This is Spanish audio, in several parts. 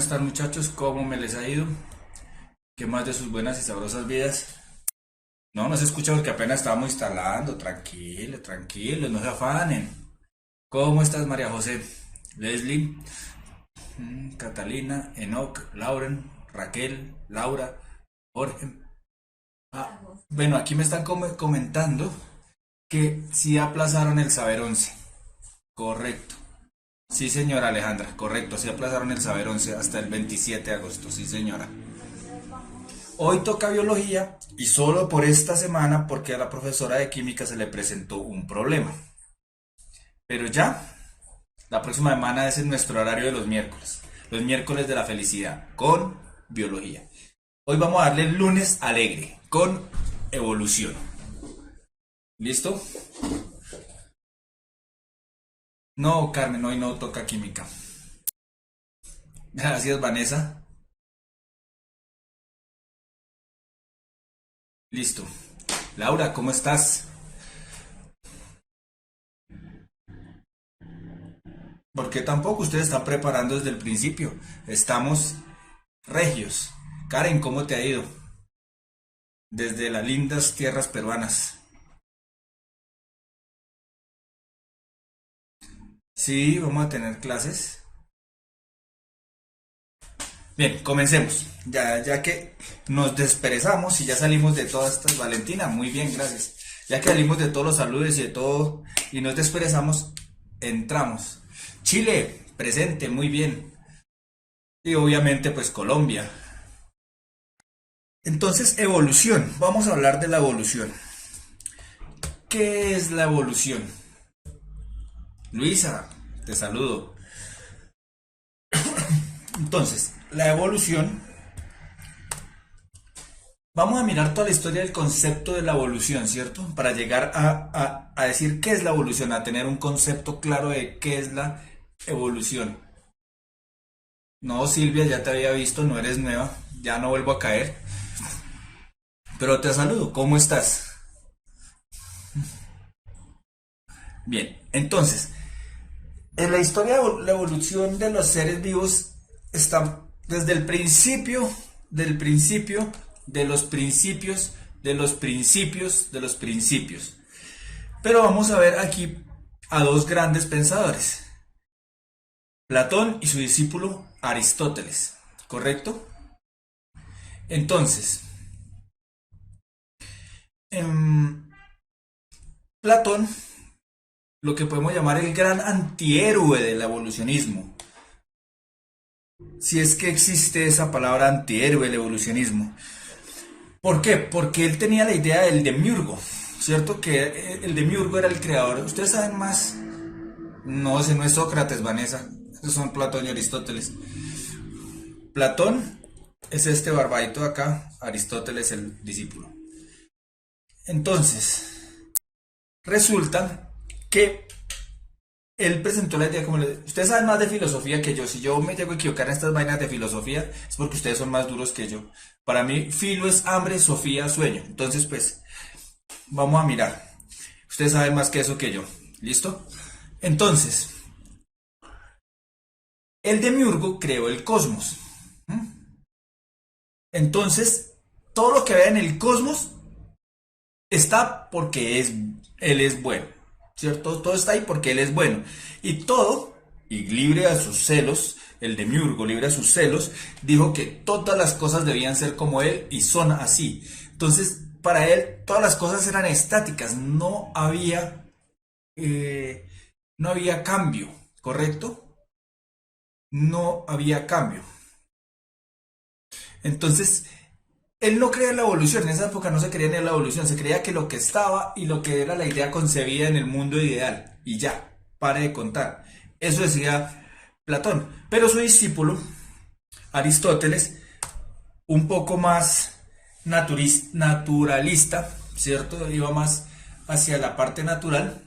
están muchachos? ¿Cómo me les ha ido? ¿Qué más de sus buenas y sabrosas vidas? No se escucha porque apenas estábamos instalando. Tranquilo, tranquilo, no se afanen. ¿Cómo estás, María José? Leslie, Catalina, Enoch, Lauren, Raquel, Laura, Jorge. Bueno, aquí me están comentando que sí aplazaron el Saber 11. Correcto. Sí, señora Alejandra, correcto. Sí aplazaron el Saber 11 hasta el 27 de agosto. Sí, señora. Hoy toca biología y solo por esta semana porque a la profesora de química se le presentó un problema. Pero ya, la próxima semana es en nuestro horario de los miércoles. Los miércoles de la felicidad con biología. Hoy vamos a darle el lunes alegre con evolución. ¿Listo? No, Carmen, hoy no toca química. Gracias, Vanessa. Listo. Laura, ¿cómo estás? Porque tampoco ustedes están preparando desde el principio. Estamos regios. Karen, ¿cómo te ha ido? Desde las lindas tierras peruanas. Sí, vamos a tener clases. Bien, comencemos. Ya que nos desperezamos y ya salimos de todas estas. Valentina, muy bien, gracias. Ya que salimos de todos los saludos y de todo y nos desperezamos, entramos. Chile, presente, muy bien. Y obviamente, pues Colombia. Entonces, evolución. Vamos a hablar de la evolución. ¿Qué es la evolución? Luisa, te saludo. Entonces, la evolución, vamos a mirar toda la historia del concepto de la evolución, ¿cierto? Para llegar a decir qué es la evolución, a tener un concepto claro de qué es la evolución. No, Silvia, ya te había visto, no eres nueva, ya no vuelvo a caer, pero te saludo, ¿cómo estás? Bien, entonces, en la historia de la evolución de los seres vivos está desde el principio, del principio, de los principios, de los principios, de los principios. Pero vamos a ver aquí a dos grandes pensadores, Platón y su discípulo Aristóteles, ¿correcto? Entonces, en Platón, lo que podemos llamar el gran antihéroe del evolucionismo, si es que existe esa palabra antihéroe del evolucionismo. ¿Por qué? Porque él tenía la idea del demiurgo, ¿cierto? Que el demiurgo era el creador. ¿Ustedes saben más? No, ese no es Sócrates, Vanessa. Esos son Platón y Aristóteles. Platón es este barbadito de acá, Aristóteles el discípulo. Entonces, resulta que él presentó la idea como ustedes saben más de filosofía que yo. Si yo me llego a equivocar en estas vainas de filosofía es porque ustedes son más duros que yo. Para mí filo es hambre, sofía sueño. Entonces pues vamos a mirar. Ustedes saben más que eso que yo. ¿Listo? Entonces, el demiurgo creó el cosmos. Entonces, todo lo que vea en el cosmos está porque él es bueno, ¿cierto? Todo está ahí porque él es bueno. Y todo, y libre a sus celos, el demiurgo, libre a sus celos, dijo que todas las cosas debían ser como él y son así. Entonces, para él, todas las cosas eran estáticas, eh, no había cambio, ¿correcto? No había cambio. Entonces, él no creía en la evolución, en esa época no se creía en la evolución, se creía que lo que estaba y lo que era la idea concebida en el mundo ideal. Y ya, pare de contar. Eso decía Platón. Pero su discípulo, Aristóteles, un poco más naturalista, ¿cierto? Iba más hacia la parte natural.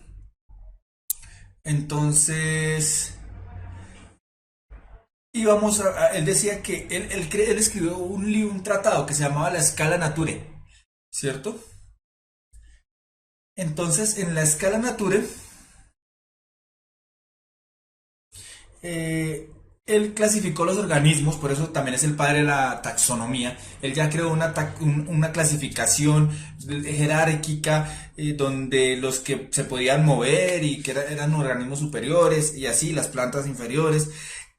Entonces, él decía que él escribió un libro, un tratado que se llamaba La Scala Naturae, ¿cierto? Entonces, en la Scala Naturae, Él clasificó los organismos, por eso también es el padre de la taxonomía. Él ya creó una clasificación jerárquica, donde los que se podían mover y que eran organismos superiores y así las plantas inferiores,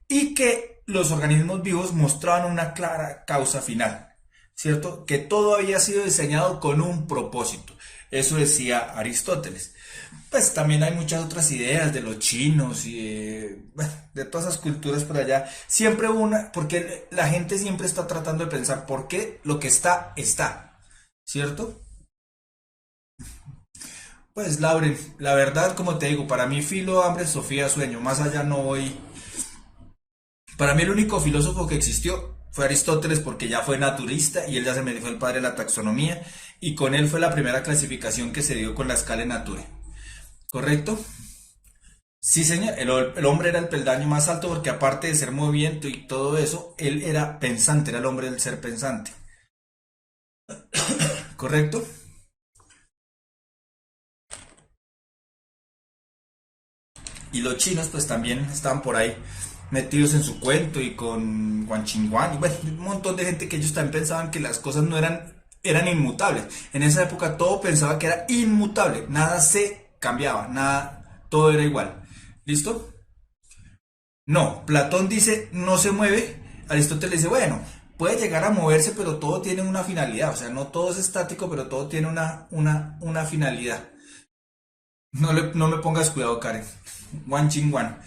y que los organismos vivos mostraban una clara causa final, ¿cierto? Que todo había sido diseñado con un propósito. Eso decía Aristóteles. Pues también hay muchas otras ideas de los chinos y bueno, de todas esas culturas por allá. Siempre una, porque la gente siempre está tratando de pensar por qué lo que está, está, ¿cierto? Pues Lauren, la verdad, como te digo, para mí filo, hambre, Sofía, sueño, más allá no voy. Para mí el único filósofo que existió fue Aristóteles porque ya fue naturista y él ya se me dijo el padre de la taxonomía y con él fue la primera clasificación que se dio con la escala Nature. ¿Correcto? Sí, señor, el hombre era el peldaño más alto porque aparte de ser movimiento y todo eso, él era pensante, era el hombre del ser pensante. ¿Correcto? Y los chinos pues también estaban por ahí metidos en su cuento y con Guan Chingguan y bueno, un montón de gente que ellos también pensaban que las cosas no eran inmutables. En esa época todo pensaba que era inmutable, nada se cambiaba, nada, todo era igual. ¿Listo? No, Platón dice no se mueve, Aristóteles dice, bueno, puede llegar a moverse, pero todo tiene una finalidad, o sea, no todo es estático, pero todo tiene una finalidad. No me pongas cuidado, Karen. Wan Ching Wan.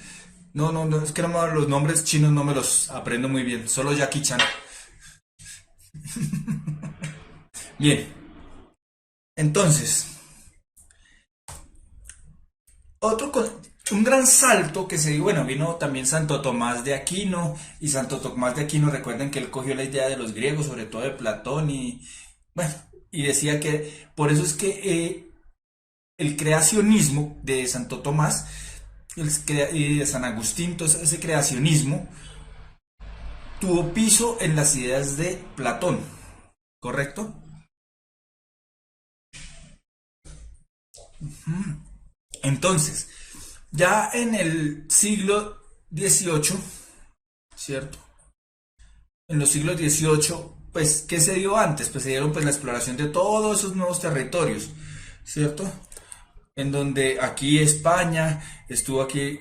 No, no, no, es que los nombres chinos no me los aprendo muy bien, solo Jackie Chan. Bien, entonces, otro, un gran salto que se dio, bueno, vino también Santo Tomás de Aquino, y Santo Tomás de Aquino, recuerden que él cogió la idea de los griegos, sobre todo de Platón, y bueno, y decía que por eso es que el creacionismo de Santo Tomás y de San Agustín, entonces ese creacionismo tuvo piso en las ideas de Platón, ¿correcto? Entonces, ya en el siglo XVIII, ¿cierto? En los siglos XVIII, pues, ¿qué se dio antes? Pues se dieron pues la exploración de todos esos nuevos territorios, ¿cierto? En donde aquí España estuvo aquí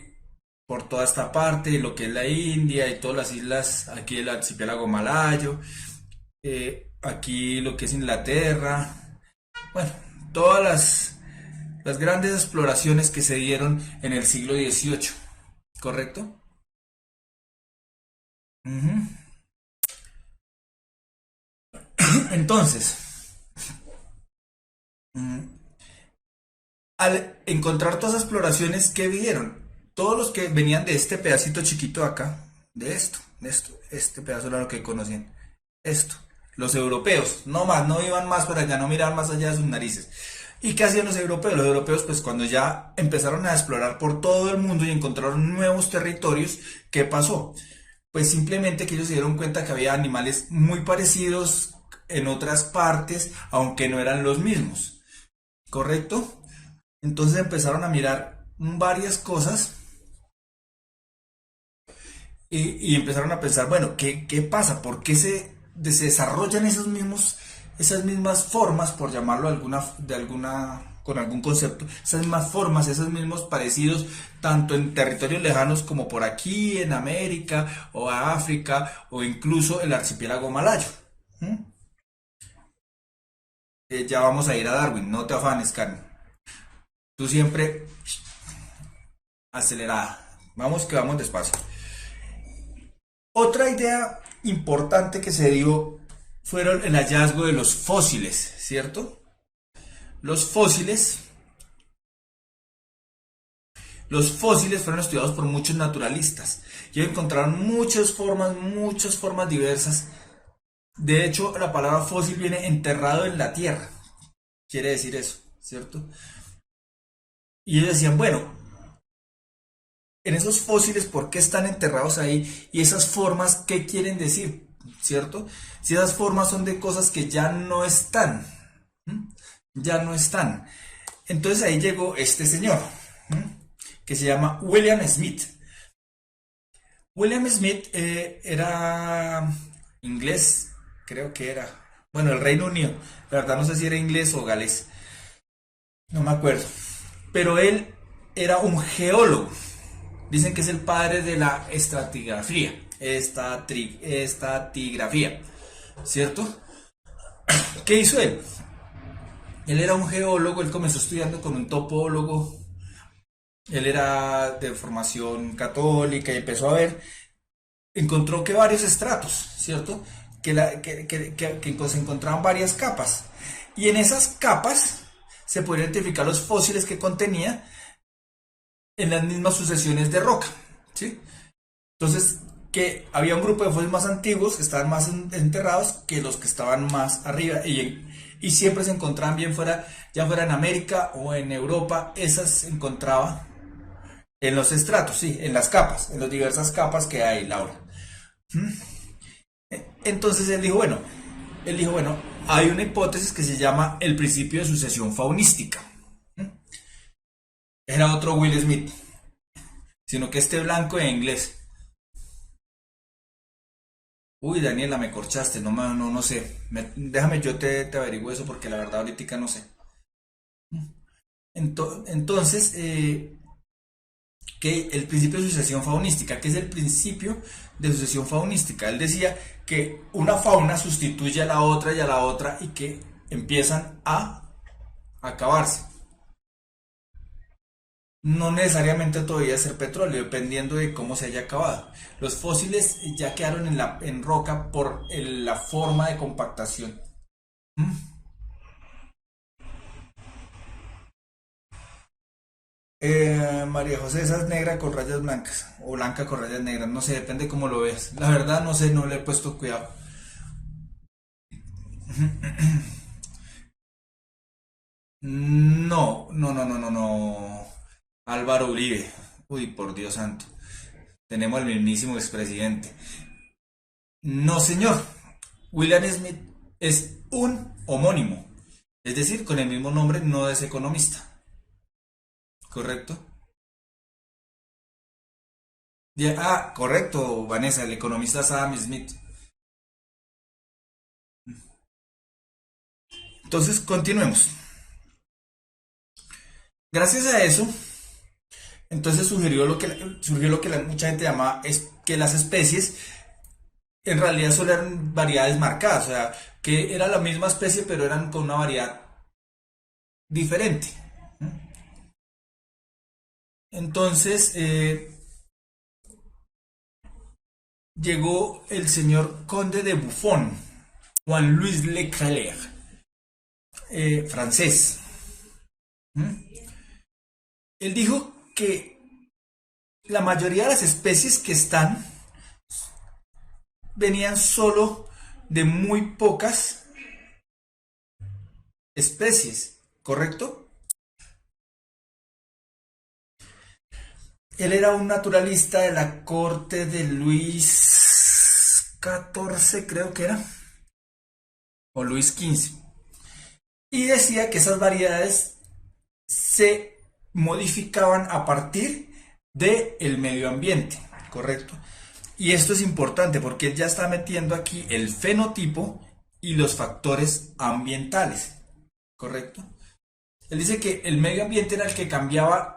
por toda esta parte, lo que es la India y todas las islas, aquí el archipiélago malayo, aquí lo que es Inglaterra, bueno, todas las grandes exploraciones que se dieron en el siglo XVIII, ¿correcto? Ujú. Entonces, al encontrar todas esas exploraciones, ¿qué vieron? Todos los que venían de este pedacito chiquito de acá, de esto, este pedazo era lo que conocían, esto, los europeos, no más, no iban más para allá, no miraban más allá de sus narices. ¿Y qué hacían los europeos? Los europeos, pues cuando ya empezaron a explorar por todo el mundo y encontraron nuevos territorios, ¿qué pasó? Pues simplemente que ellos se dieron cuenta que había animales muy parecidos en otras partes, aunque no eran los mismos, ¿correcto? Entonces empezaron a mirar varias cosas y empezaron a pensar, bueno, ¿qué pasa? ¿Por qué se desarrollan esas mismas formas, por llamarlo con algún concepto, esas mismas formas, esos mismos parecidos, tanto en territorios lejanos como por aquí, en América, o África, o incluso el archipiélago malayo? ¿Mm? Ya vamos a ir a Darwin, no te afanes, Karen. Tú siempre acelerada. Vamos que vamos despacio. Otra idea importante que se dio fueron el hallazgo de los fósiles, ¿cierto? Los fósiles, los fósiles fueron estudiados por muchos naturalistas y encontraron muchas formas diversas. De hecho, la palabra fósil viene enterrado en la tierra, quiere decir eso, ¿cierto? Y ellos decían, bueno, en esos fósiles, ¿por qué están enterrados ahí? Y esas formas, ¿qué quieren decir? ¿Cierto? Si esas formas son de cosas que ya no están, ¿m? Ya no están. Entonces ahí llegó este señor, ¿m? Que se llama William Smith. William Smith era inglés, creo que era. Bueno, el Reino Unido. La verdad no sé si era inglés o galés. No me acuerdo. Pero él era un geólogo. Dicen que es el padre de la estratigrafía. Estratigrafía. ¿Cierto? ¿Qué hizo él? Él era un geólogo, él comenzó estudiando con un topólogo. Él era de formación católica y empezó a ver, encontró que varios estratos, ¿cierto? Que se encontraban varias capas. Y en esas capas se pueden identificar los fósiles que contenía en las mismas sucesiones de roca, ¿sí? Entonces, que había un grupo de fósiles más antiguos que estaban más enterrados que los que estaban más arriba y siempre se encontraban bien fuera, ya fuera en América o en Europa, esas se encontraba en los estratos, sí, en las capas, en las diversas capas que hay, Laura. Entonces él dijo, bueno, hay una hipótesis que se llama el principio de sucesión faunística. Era otro Will Smith, sino que este blanco en inglés. Uy, Daniela, me corchaste, no sé. Déjame, yo te averiguo eso porque la verdad ahorita no sé. Entonces, que el principio de sucesión faunística, que es el principio de sucesión faunística. Él decía que una fauna sustituye a la otra y a la otra y que empiezan a acabarse. No necesariamente todavía ser petróleo, dependiendo de cómo se haya acabado. Los fósiles ya quedaron en roca por la forma de compactación. ¿Mm? María José, esa es negra con rayas blancas o blanca con rayas negras, no sé, depende cómo lo veas. La verdad no sé, no le he puesto cuidado. No. Álvaro Uribe. Uy, por Dios santo. Tenemos al mismísimo expresidente. No, señor. William Smith es un homónimo. Es decir, con el mismo nombre no es economista. ¿Correcto? Correcto, Vanessa, el economista es Adam Smith. Entonces, continuemos. Gracias a eso, entonces surgió lo que mucha gente llama es que las especies en realidad solo eran variedades marcadas, o sea, que era la misma especie pero eran con una variedad diferente. Entonces llegó el señor conde de Buffon, Juan Louis Leclerc, francés. Él dijo que la mayoría de las especies que están venían solo de muy pocas especies, ¿correcto? Él era un naturalista de la corte de Luis XIV, creo que era, o Luis XV. Y decía que esas variedades se modificaban a partir del medio ambiente, ¿correcto? Y esto es importante porque él ya está metiendo aquí el fenotipo y los factores ambientales, ¿correcto? Él dice que el medio ambiente era el que cambiaba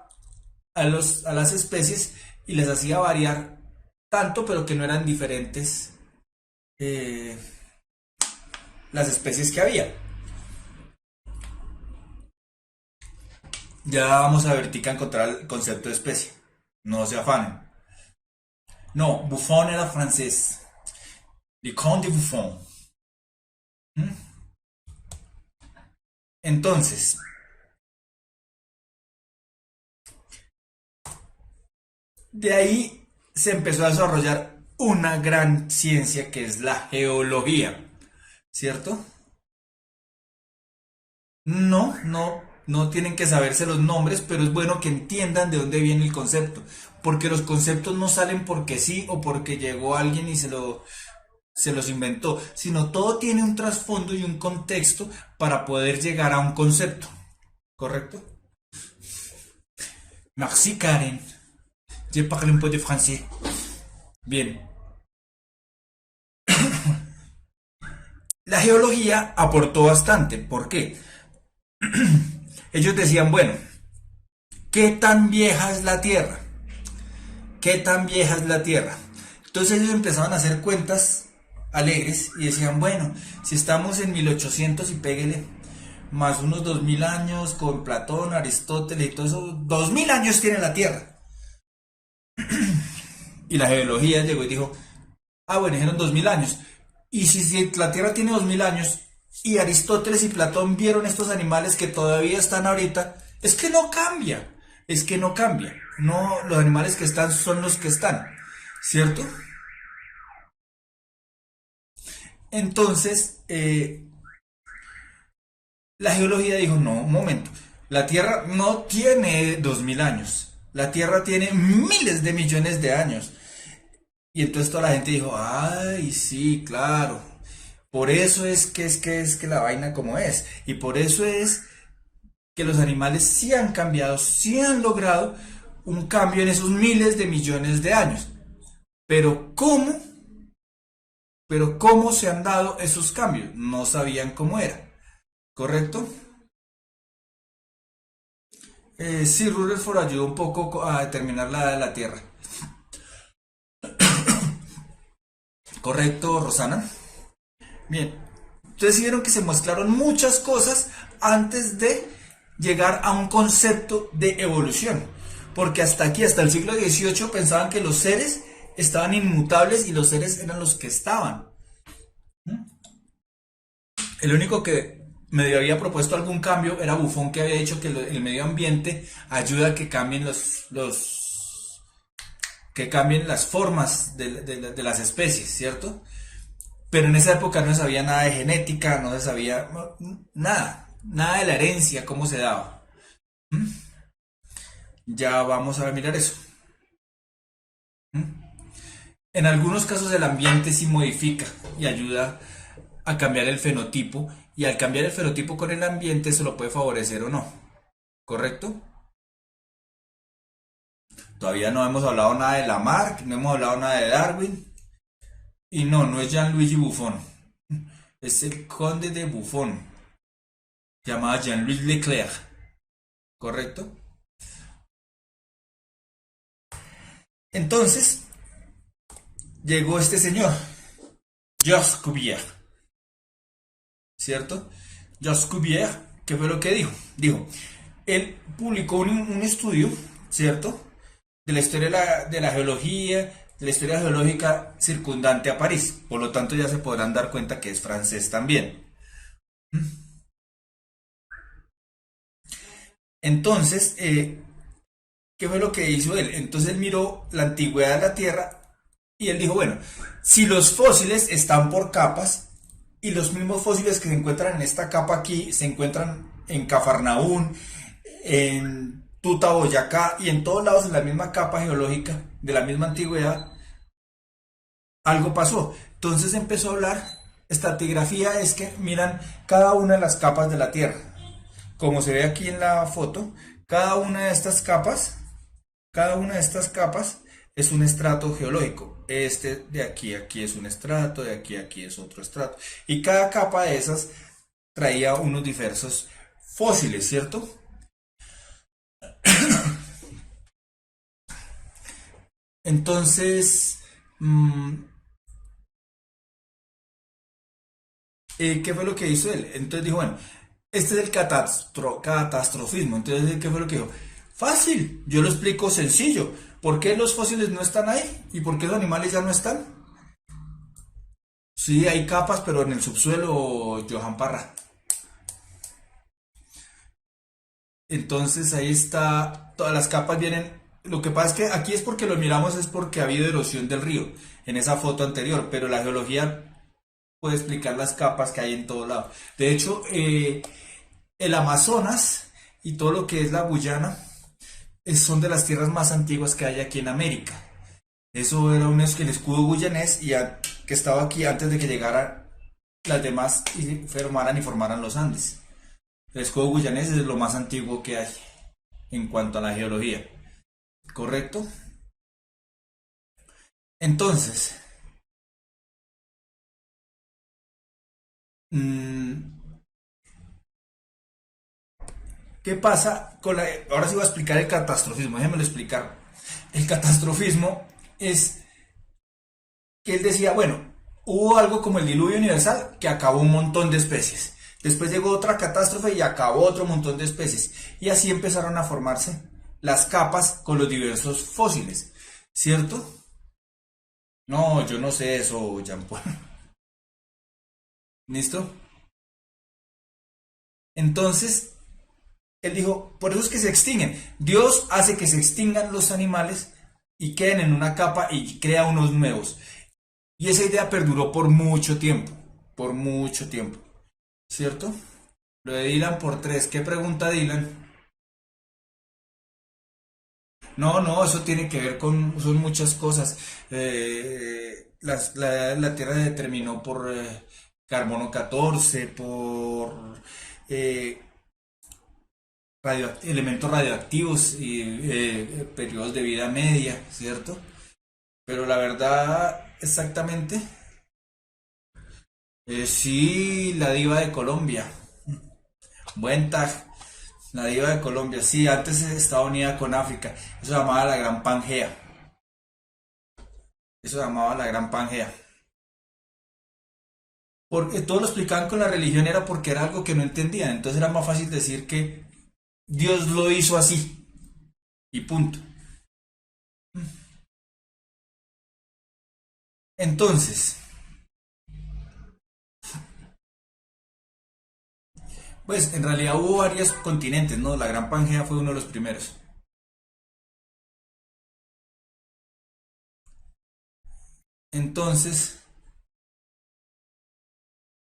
a las especies y les hacía variar tanto, pero que no eran diferentes eh, las especies que había. Ya vamos a ver, tica, encontrar el concepto de especie. No se afanen. No, Buffon era francés. Le Comte de Buffon. ¿Mm? Entonces, de ahí se empezó a desarrollar una gran ciencia que es la geología, ¿cierto? No tienen que saberse los nombres, pero es bueno que entiendan de dónde viene el concepto, porque los conceptos no salen porque sí o porque llegó alguien y se los inventó, sino todo tiene un trasfondo y un contexto para poder llegar a un concepto, ¿correcto? Merci Karen, je parle un peu de français. Bien, la geología aportó bastante. ¿Por qué? Ellos decían, bueno, ¿qué tan vieja es la Tierra? ¿Qué tan vieja es la Tierra? Entonces ellos empezaban a hacer cuentas alegres y decían, bueno, si estamos en 1800 y péguele, más unos 2000 años con Platón, Aristóteles y todo eso, 2000 años tiene la Tierra. Y la geología llegó y dijo, ah, bueno, dijeron 2000 años. Y si la Tierra tiene 2000 años y Aristóteles y Platón vieron estos animales que todavía están ahorita, es que no cambia, es que no cambia. No, los animales que están son los que están, ¿cierto? Entonces, la geología dijo, no, un momento, la Tierra no tiene 2000 años, la Tierra tiene miles de millones de años. Y entonces toda la gente dijo, ay, sí, claro. Por eso es que la vaina como es. Y por eso es que los animales sí han cambiado, sí han logrado un cambio en esos miles de millones de años. Pero ¿cómo? Pero ¿cómo se han dado esos cambios? No sabían cómo era. ¿Correcto? Sí, Rutherford ayudó un poco a determinar la edad de la Tierra. ¿Correcto, Rosana? Bien, entonces vieron que se mezclaron muchas cosas antes de llegar a un concepto de evolución. Porque hasta aquí, hasta el siglo XVIII, pensaban que los seres estaban inmutables y los seres eran los que estaban. El único que medio había propuesto algún cambio era Buffon, que había dicho que el medio ambiente ayuda a que cambien que cambien las formas de las especies, ¿cierto? Pero en esa época no se sabía nada de genética, no se sabía nada, nada de la herencia, cómo se daba. Ya vamos a mirar eso. En algunos casos el ambiente sí modifica y ayuda a cambiar el fenotipo, y al cambiar el fenotipo con el ambiente se lo puede favorecer o no. ¿Correcto? Todavía no hemos hablado nada de Lamarck, no hemos hablado nada de Darwin, y no, no es Gianluigi Buffon, es el conde de Buffon, llamado Jean-Louis Leclerc. ¿Correcto? Entonces, llegó este señor, Georges Cuvier, ¿cierto? Georges Cuvier, ¿qué fue lo que dijo? Dijo, él publicó un estudio, ¿cierto? De la historia de la geología, de la historia geológica circundante a París. Por lo tanto, ya se podrán dar cuenta que es francés también. Entonces, ¿qué fue lo que hizo él? Entonces él miró la antigüedad de la Tierra y él dijo, bueno, si los fósiles están por capas y los mismos fósiles que se encuentran en esta capa aquí se encuentran en Cafarnaún, en Tuta, Boyacá y en todos lados en la misma capa geológica de la misma antigüedad, algo pasó. Entonces empezó a hablar, estratigrafía es que miran cada una de las capas de la Tierra. Como se ve aquí en la foto, cada una de estas capas, cada una de estas capas es un estrato geológico. Este de aquí a aquí es un estrato, de aquí a aquí es otro estrato. Y cada capa de esas traía unos diversos fósiles, ¿cierto? Entonces, ¿qué fue lo que hizo él? Entonces dijo, bueno, este es el catastrofismo. Entonces, ¿qué fue lo que dijo? Fácil, yo lo explico sencillo. ¿Por qué los fósiles no están ahí? ¿Y por qué los animales ya no están? Sí, hay capas, pero en el subsuelo, Johan Parra. Entonces ahí está, todas las capas vienen. Lo que pasa es que aquí es porque lo miramos, es porque ha habido erosión del río en esa foto anterior, pero la geología puede explicar las capas que hay en todo lado. De hecho, el Amazonas y todo lo que es la Guyana son de las tierras más antiguas que hay aquí en América. Eso era el escudo guyanés que estaba aquí antes de que llegaran las demás y formaran los Andes. El escudo guyanés es lo más antiguo que hay en cuanto a la geología. ¿Correcto? Entonces, mm, ¿qué pasa con la... Ahora sí voy a explicar el catastrofismo, déjenmelo explicar. El catastrofismo es que él decía, bueno, hubo algo como el diluvio universal que acabó un montón de especies. Después llegó otra catástrofe y acabó otro montón de especies. Y así empezaron a formarse las capas con los diversos fósiles. ¿Cierto? No, yo no sé eso, Jean Paul. ¿Listo? Entonces, él dijo, por eso es que se extinguen. Dios hace que se extingan los animales y queden en una capa y crea unos nuevos. Y esa idea perduró por mucho tiempo, ¿cierto? Lo de Dylan por tres, ¿qué pregunta Dylan? No, no, eso tiene que ver con, son muchas cosas. La Tierra se determinó por carbono 14, por eh, elementos radioactivos y periodos de vida media, ¿cierto? Pero la verdad, exactamente, sí, la diva de Colombia. Buen tag. La diva de Colombia, sí, antes estaba unida con África. Eso se llamaba la Gran Pangea. Eso se llamaba la Gran Pangea. Porque todo lo explicaban con la religión era porque era algo que no entendían. Entonces era más fácil decir que Dios lo hizo así. Y punto. Entonces, pues en realidad hubo varios continentes, ¿no? La Gran Pangea fue uno de los primeros. Entonces,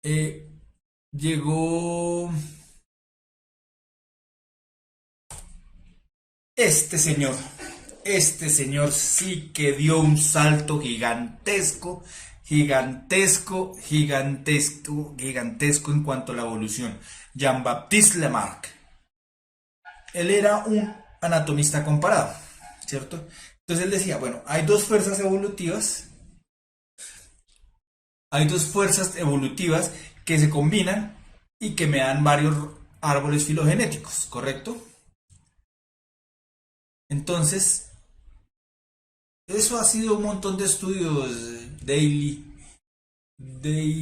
eh, llegó este señor. Este señor sí que dio un salto gigantesco, gigantesco, gigantesco, gigantesco en cuanto a la evolución. Jean-Baptiste Lamarck. Él era un anatomista comparado, ¿cierto? Entonces él decía, bueno, hay dos fuerzas evolutivas que se combinan y que me dan varios árboles filogenéticos, ¿correcto? Entonces, eso ha sido un montón de estudios,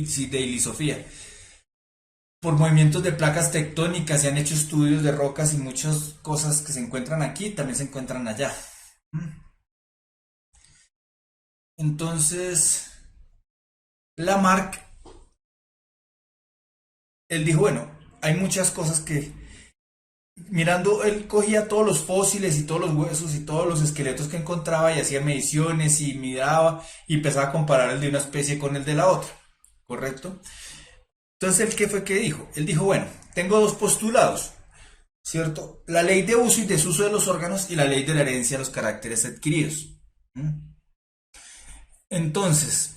sí, Daily Sofía. Por movimientos de placas tectónicas se han hecho estudios de rocas y muchas cosas que se encuentran aquí también se encuentran allá. Entonces, Lamarck, él dijo, bueno, hay muchas cosas que mirando, él cogía todos los fósiles y todos los huesos y todos los esqueletos que encontraba y hacía mediciones y miraba y empezaba a comparar el de una especie con el de la otra, ¿correcto? Entonces, ¿el qué fue que dijo? Él dijo, bueno, tengo dos postulados, ¿cierto? La ley de uso y desuso de los órganos y la ley de la herencia de los caracteres adquiridos. ¿Mm? Entonces,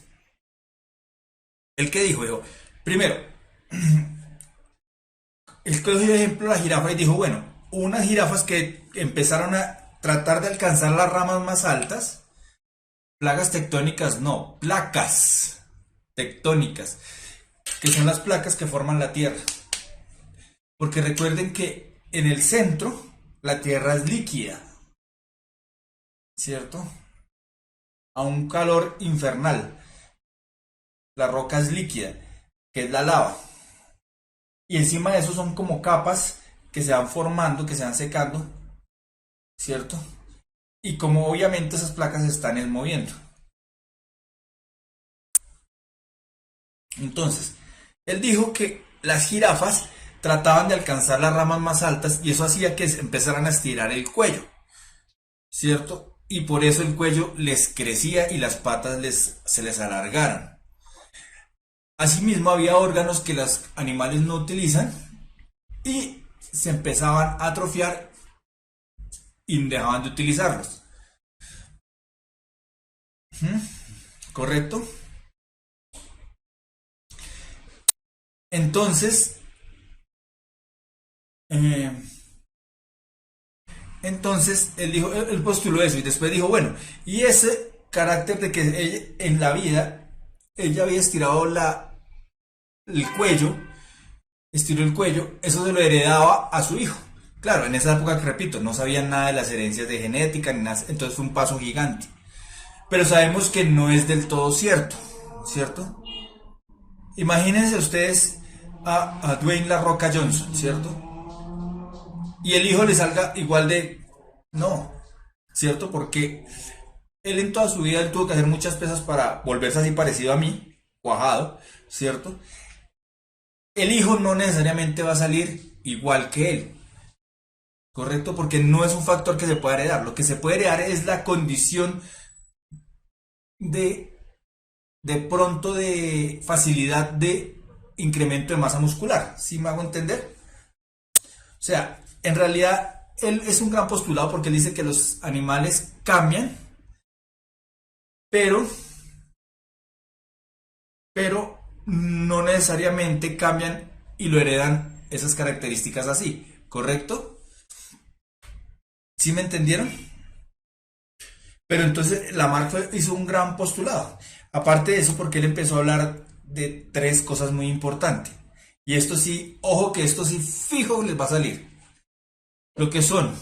¿el qué dijo? Dijo, primero, él cogió de ejemplo la jirafa y dijo, bueno, unas jirafas que empezaron a tratar de alcanzar las ramas más altas, plagas tectónicas no, placas tectónicas, que son las placas que forman la Tierra. Porque recuerden que en el centro la Tierra es líquida, ¿cierto? A un calor infernal. La roca es líquida, que es la lava. Y encima de eso son como capas que se van formando, que se van secando, ¿cierto? Y como obviamente esas placas se están moviendo. Entonces, él dijo que las jirafas trataban de alcanzar las ramas más altas y eso hacía que empezaran a estirar el cuello, ¿cierto? Y por eso el cuello les crecía y las patas se les alargaran. Asimismo, había órganos que los animales no utilizan y se empezaban a atrofiar y dejaban de utilizarlos. ¿Correcto? Entonces, eh, entonces él dijo, él postuló eso y después dijo, bueno, y ese carácter de que en la vida ella había estirado el cuello, estiró el cuello, eso se lo heredaba a su hijo. Claro, en esa época, que repito, no sabían nada de las herencias de genética ni nada, entonces fue un paso gigante. Pero sabemos que no es del todo cierto, ¿cierto? Imagínense ustedes a Dwayne La Roca Johnson, ¿cierto? Y el hijo le salga igual de... No, ¿cierto? Porque él en toda su vida él tuvo que hacer muchas pesas para volverse así parecido a mí, cuajado, ¿cierto? El hijo no necesariamente va a salir igual que él, ¿correcto? Porque no es un factor que se pueda heredar. Lo que se puede heredar es la condición de, de pronto de facilidad de incremento de masa muscular. ¿Sí me hago entender? O sea, en realidad él es un gran postulado porque él dice que los animales cambian, pero, pero no necesariamente cambian y lo heredan esas características así, ¿correcto? ¿Sí me entendieron? Pero entonces Lamarck hizo un gran postulado. Aparte de eso, porque él empezó a hablar de tres cosas muy importantes. Y esto sí, ojo que esto sí fijo les va a salir. Lo que son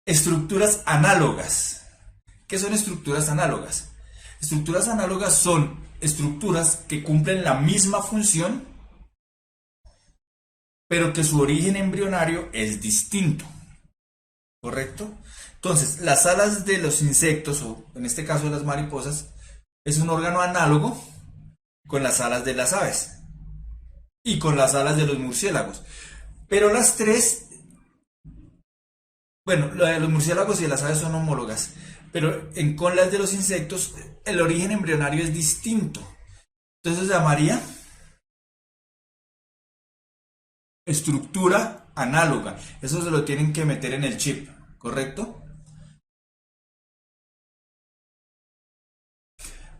estructuras análogas. ¿Qué son estructuras análogas? Estructuras análogas son estructuras que cumplen la misma función, pero que su origen embrionario es distinto. ¿Correcto? Entonces, las alas de los insectos, o en este caso de las mariposas, es un órgano análogo con las alas de las aves y con las alas de los murciélagos. Pero las tres, bueno, la de los murciélagos y de las aves son homólogas, pero con las de los insectos el origen embrionario es distinto. Entonces se llamaría estructura análoga. Eso se lo tienen que meter en el chip, ¿correcto?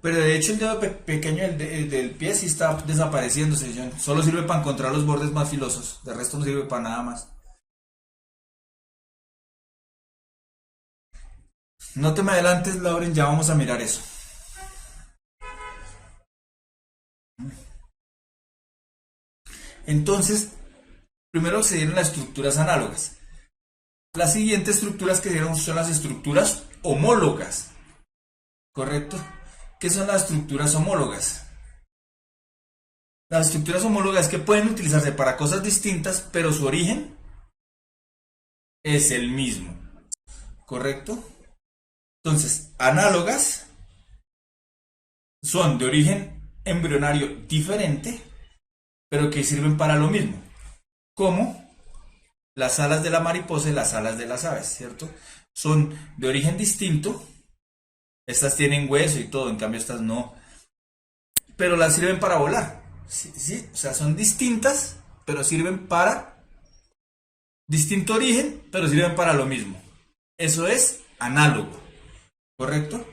Pero de hecho el dedo pequeño del pie sí está desapareciéndose, John. Solo sirve para encontrar los bordes más filosos. De resto no sirve para nada más. No te me adelantes, Lauren, ya vamos a mirar eso. Entonces, primero se dieron las estructuras análogas. Las siguientes estructuras que dieron son las estructuras homólogas. ¿Correcto? ¿Qué son las estructuras homólogas? Las estructuras homólogas que pueden utilizarse para cosas distintas, pero su origen es el mismo. ¿Correcto? Entonces, análogas son de origen embrionario diferente, pero que sirven para lo mismo, como las alas de la mariposa y las alas de las aves, ¿cierto? Son de origen distinto, estas tienen hueso y todo, en cambio estas no, pero las sirven para volar, ¿sí? ¿Sí? O sea, son distintas, pero sirven para distinto origen, pero sirven para lo mismo. Eso es análogo, ¿correcto?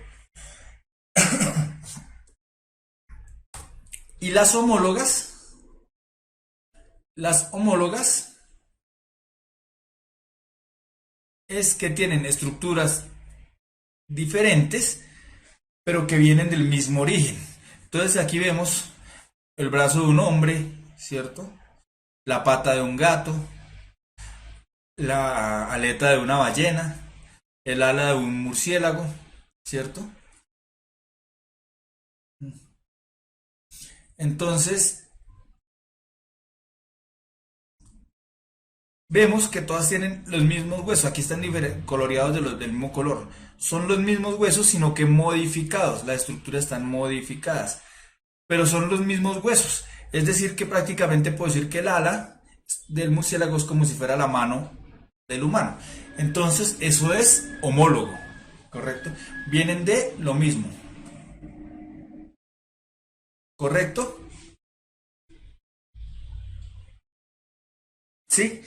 Y las homólogas es que tienen estructuras diferentes, pero que vienen del mismo origen. Entonces aquí vemos el brazo de un hombre, ¿cierto? La pata de un gato, la aleta de una ballena, el ala de un murciélago, ¿cierto? Entonces vemos que todas tienen los mismos huesos. Aquí están coloreados del mismo color. Son los mismos huesos, sino que modificados. Las estructuras están modificadas, pero son los mismos huesos. Es decir, que prácticamente puedo decir que el ala del murciélago es como si fuera la mano del humano. Entonces, eso es homólogo, ¿correcto? Vienen de lo mismo, ¿correcto? Sí,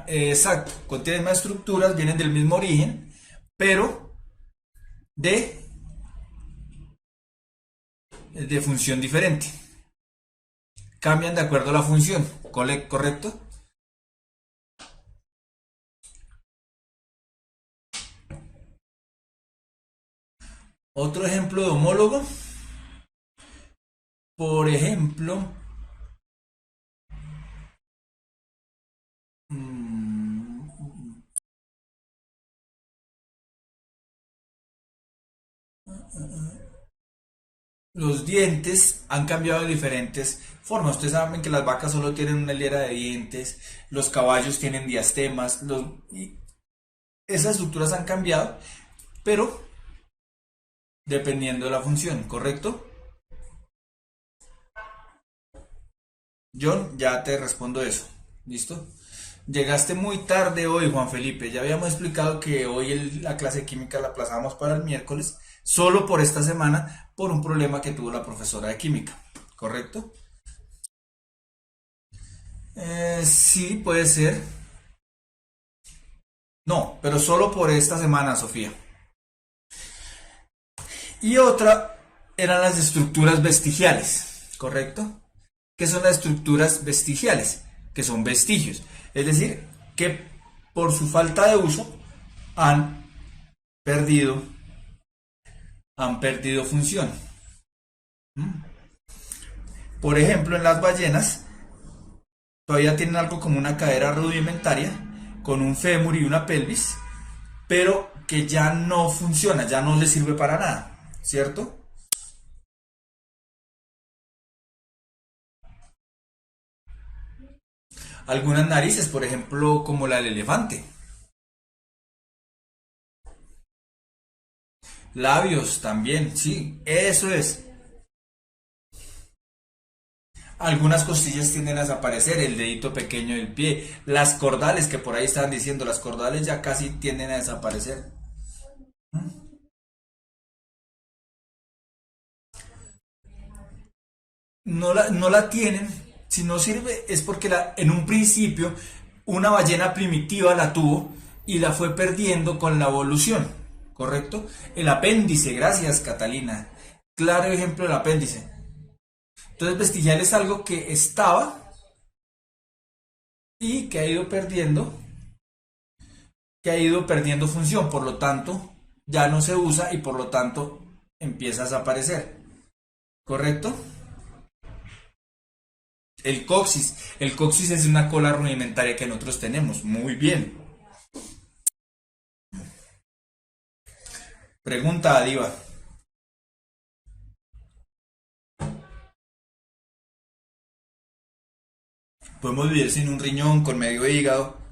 exacto, contienen más estructuras, vienen del mismo origen, pero de, de función diferente. Cambian de acuerdo a la función, ¿correcto? Otro ejemplo de homólogo, por ejemplo, mm, los dientes han cambiado de diferentes formas. Ustedes saben que las vacas solo tienen una hilera de dientes, los caballos tienen diastemas, y esas estructuras han cambiado, pero dependiendo de la función, ¿correcto? John, ya te respondo eso. ¿Listo? Llegaste muy tarde hoy, Juan Felipe. Ya habíamos explicado que hoy la clase de química la aplazamos para el miércoles, solo por esta semana, por un problema que tuvo la profesora de química. ¿Correcto? Sí, puede ser. No, pero solo por esta semana, Sofía. Y otra eran las estructuras vestigiales, ¿correcto? ¿Qué son las estructuras vestigiales? Que son vestigios. Es decir, que por su falta de uso han perdido, han perdido función. Por ejemplo, en las ballenas todavía tienen algo como una cadera rudimentaria, con un fémur y una pelvis, pero que ya no funciona, ya no les sirve para nada, ¿cierto? Algunas narices, por ejemplo, como la del elefante. Labios también, sí, eso es. Algunas costillas tienden a desaparecer, el dedito pequeño del pie, las cordales que por ahí estaban diciendo, las cordales ya casi tienden a desaparecer. No la tienen, si no sirve es porque en un principio una ballena primitiva la tuvo y la fue perdiendo con la evolución, ¿correcto? El apéndice, gracias Catalina, claro ejemplo del apéndice. Entonces vestigial es algo que estaba y que ha ido perdiendo función, por lo tanto ya no se usa y por lo tanto empieza a desaparecer, ¿correcto? El coxis es una cola rudimentaria que nosotros tenemos, muy bien. Pregunta a Diva. ¿Podemos vivir sin un riñón, con medio hígado?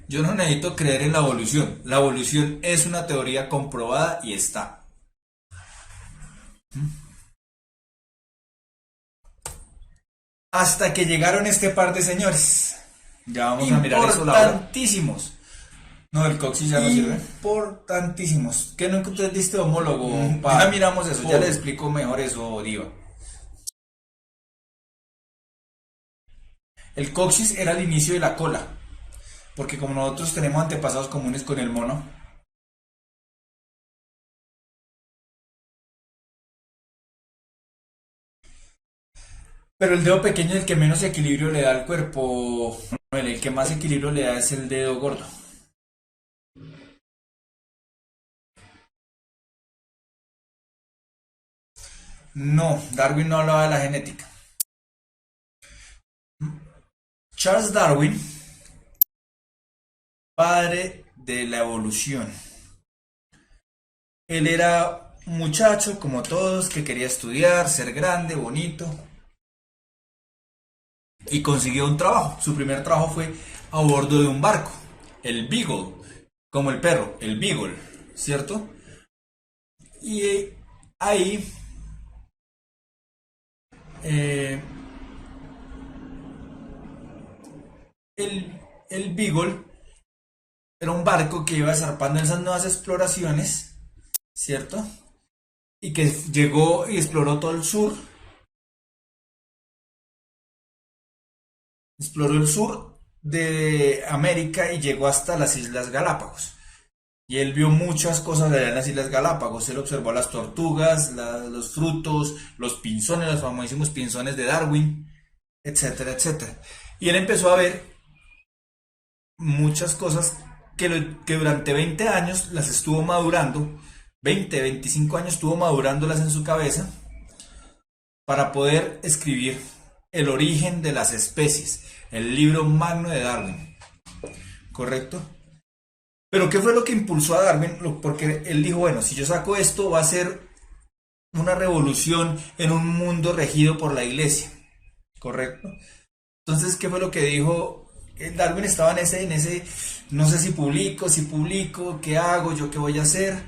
Yo no necesito creer en la evolución. La evolución es una teoría comprobada y está. Hasta que llegaron este par de señores. Ya vamos a mirar eso, Laura. Importantísimos. No, el coxis ya no sirve. Importantísimos. ¿Qué nunca usted diste homólogo? Ya miramos eso, ya le explico mejor eso, Diva. El coxis era el inicio de la cola. Porque como nosotros tenemos antepasados comunes con el mono, pero el dedo pequeño es el que menos equilibrio le da al cuerpo. El que más equilibrio le da es el dedo gordo. No, Darwin no hablaba de la genética. Charles Darwin, padre de la evolución. Él era un muchacho, como todos, que quería estudiar, ser grande, bonito, y consiguió un trabajo. Su primer trabajo fue a bordo de un barco, el Beagle, como el perro, el Beagle, ¿cierto? Y ahí eh, el Beagle era un barco que iba zarpando en esas nuevas exploraciones, ¿cierto? Y que llegó y exploró todo el sur, exploró el sur de América y llegó hasta las Islas Galápagos. Y él vio muchas cosas allá en las Islas Galápagos. Él observó las tortugas, los frutos, los pinzones, los famosísimos pinzones de Darwin, etcétera, etcétera. Y él empezó a ver muchas cosas que durante 20 años las estuvo madurando, 20, 25 años estuvo madurándolas en su cabeza para poder escribir El origen de las especies, el libro magno de Darwin, ¿correcto? Pero ¿qué fue lo que impulsó a Darwin? Porque él dijo, bueno, si yo saco esto va a ser una revolución en un mundo regido por la iglesia, ¿correcto? Entonces, ¿qué fue lo que dijo? Darwin estaba en ese, no sé si publico, ¿qué hago? ¿Yo qué voy a hacer?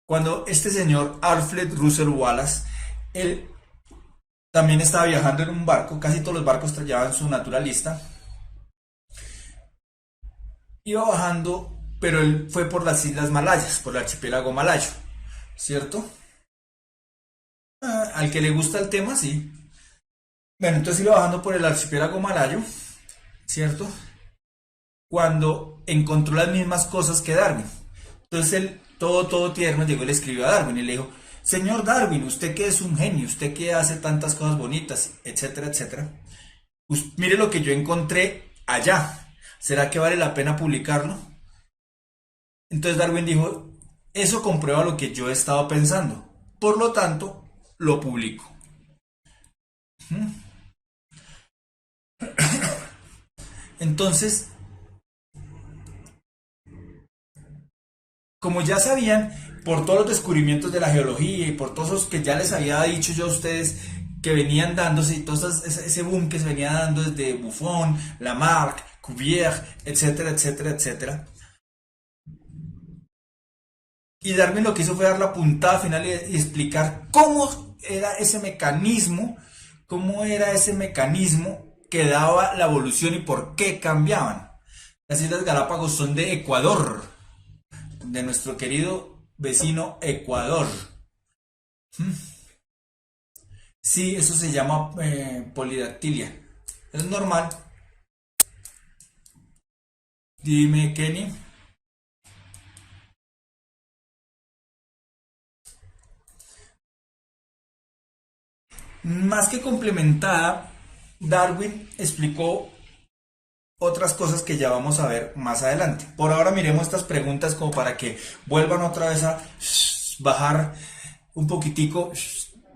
Cuando este señor Alfred Russel Wallace, él también estaba viajando en un barco, casi todos los barcos llevaban su naturalista, iba bajando, pero él fue por las Islas Malayas, por el archipiélago malayo, ¿cierto? Al que le gusta el tema, sí. Bueno, entonces iba bajando por el archipiélago malayo, ¿cierto? Cuando encontró las mismas cosas que Darwin. Entonces él, todo tierno, llegó y le escribió a Darwin y le dijo, señor Darwin, usted que es un genio, usted que hace tantas cosas bonitas, etcétera, etcétera. Mire lo que yo encontré allá. ¿Será que vale la pena publicarlo? Entonces Darwin dijo, eso comprueba lo que yo he estado pensando. Por lo tanto, lo publico. Entonces, como ya sabían, por todos los descubrimientos de la geología y por todos los que ya les había dicho yo a ustedes que venían dándose y todo ese boom que se venía dando desde Buffon, Lamarck, Cuvier, etcétera, etcétera, etcétera. Y Darwin lo que hizo fue dar la puntada final y explicar cómo era ese mecanismo que daba la evolución y por qué cambiaban. Las Islas Galápagos son de Ecuador, de nuestro querido vecino Ecuador. Sí, eso se llama polidactilia. Es normal. Dime, Kenny. Más que complementada, Darwin explicó otras cosas que ya vamos a ver más adelante. Por ahora miremos estas preguntas como para que vuelvan otra vez a bajar un poquitico,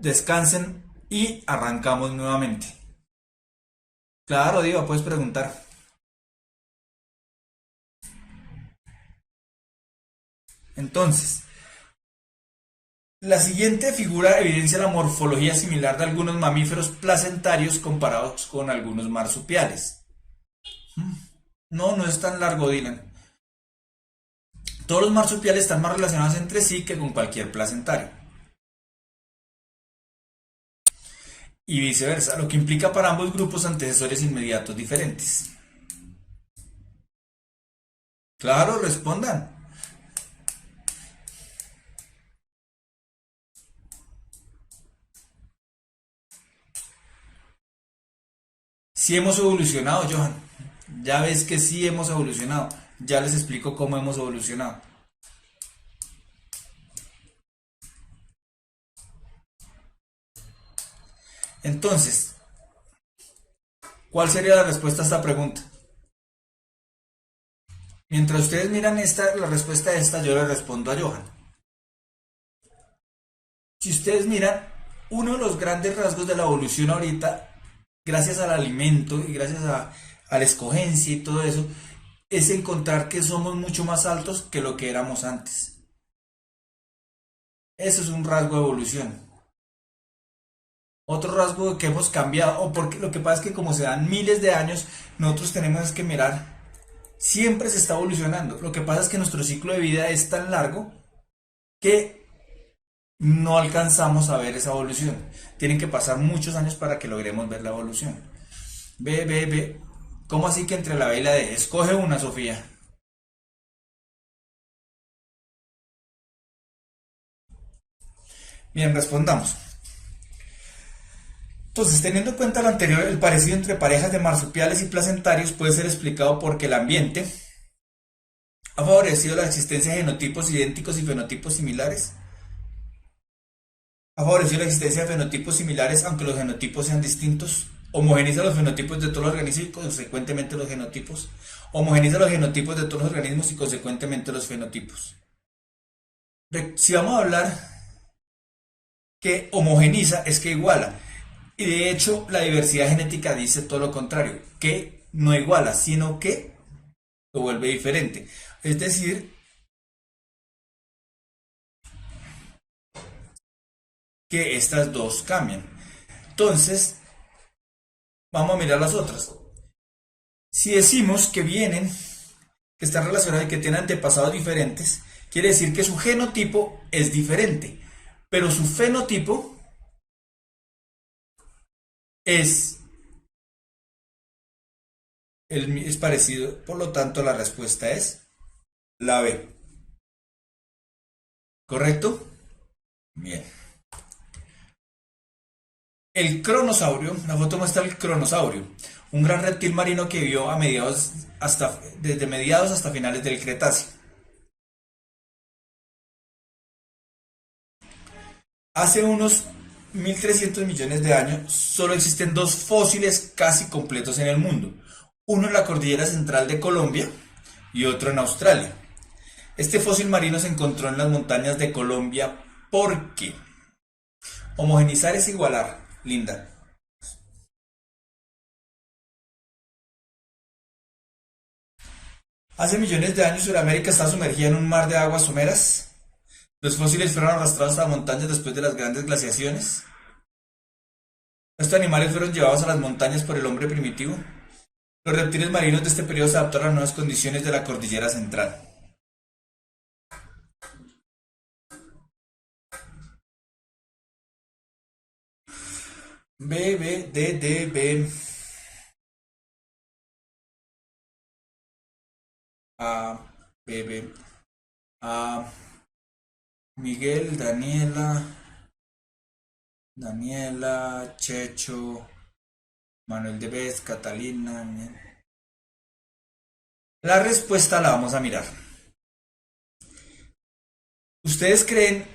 descansen y arrancamos nuevamente. Claro, Diva, puedes preguntar. Entonces, la siguiente figura evidencia la morfología similar de algunos mamíferos placentarios comparados con algunos marsupiales. No, no es tan largo, Dylan. Todos los marsupiales están más relacionados entre sí que con cualquier placentario. Y viceversa, lo que implica para ambos grupos antecesores inmediatos diferentes. Claro, respondan. Sí hemos evolucionado, Johan. Ya ves que sí hemos evolucionado. Ya les explico cómo hemos evolucionado. Entonces, ¿cuál sería la respuesta a esta pregunta? Mientras ustedes miran la respuesta a esta, yo le respondo a Johan. Si ustedes miran, uno de los grandes rasgos de la evolución ahorita, gracias al alimento y gracias a la escogencia y todo eso, es encontrar que somos mucho más altos que lo que éramos antes. Eso es un rasgo de evolución. Otro rasgo que hemos cambiado, o porque lo que pasa es que como se dan miles de años, nosotros tenemos que mirar, siempre se está evolucionando. Lo que pasa es que nuestro ciclo de vida es tan largo que no alcanzamos a ver esa evolución. Tienen que pasar muchos años para que logremos ver la evolución. Ve. ¿Cómo así que entre la B y la D? Escoge una, Sofía. Bien, respondamos. Entonces, teniendo en cuenta lo anterior, el parecido entre parejas de marsupiales y placentarios puede ser explicado porque el ambiente ha favorecido la existencia de genotipos idénticos y fenotipos similares. Ha favorecido la existencia de fenotipos similares aunque los genotipos sean distintos. homogeniza los fenotipos de todos los organismos y consecuentemente los genotipos. Homogeniza los genotipos de todos los organismos y consecuentemente los fenotipos. Si vamos a hablar que homogeniza, es que iguala. Y de hecho, la diversidad genética dice todo lo contrario, que no iguala, sino que lo vuelve diferente. Es decir, que estas dos cambian. Entonces, vamos a mirar las otras. Si decimos que vienen, que están relacionadas y que tienen antepasados diferentes, quiere decir que su genotipo es diferente, pero su fenotipo es parecido, por lo tanto la respuesta es la B. ¿Correcto? Bien. El cronosaurio, la foto muestra el cronosaurio, un gran reptil marino que vivió desde mediados hasta finales del Cretácico. Hace unos 1.300 millones de años solo existen dos fósiles casi completos en el mundo, uno en la cordillera central de Colombia y otro en Australia. Este fósil marino se encontró en las montañas de Colombia porque homogenizar es igualar, Linda. Hace millones de años Sudamérica está sumergida en un mar de aguas someras. Los fósiles fueron arrastrados a las montañas después de las grandes glaciaciones. Estos animales fueron llevados a las montañas por el hombre primitivo. Los reptiles marinos de este periodo se adaptaron a nuevas condiciones de la cordillera central. B, B, D, D, B. A, B, B. A, Miguel, Daniela, Checho, Manuel de Bez, Catalina. La respuesta la vamos a mirar. ¿Ustedes creen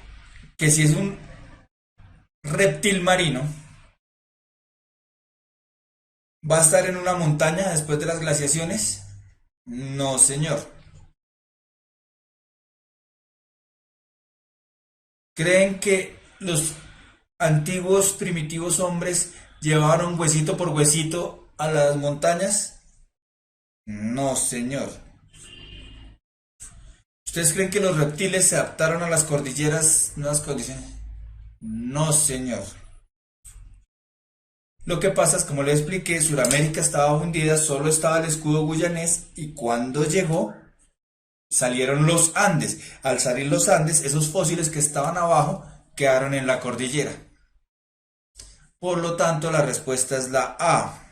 que si es un reptil marino, va a estar en una montaña después de las glaciaciones? No, señor. ¿Creen que los antiguos primitivos hombres llevaron huesito por huesito a las montañas? No, señor. ¿Ustedes creen que los reptiles se adaptaron a las cordilleras, nuevas condiciones? No, señor. Lo que pasa es, como les expliqué, Sudamérica estaba hundida, solo estaba el escudo guyanés y cuando llegó salieron los Andes. Al salir los Andes, esos fósiles que estaban abajo quedaron en la cordillera. Por lo tanto, la respuesta es la A.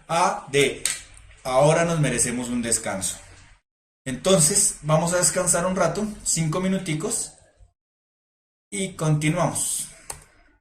A de ahora nos merecemos un descanso. Entonces, vamos a descansar un rato, 5 minuticos, y continuamos.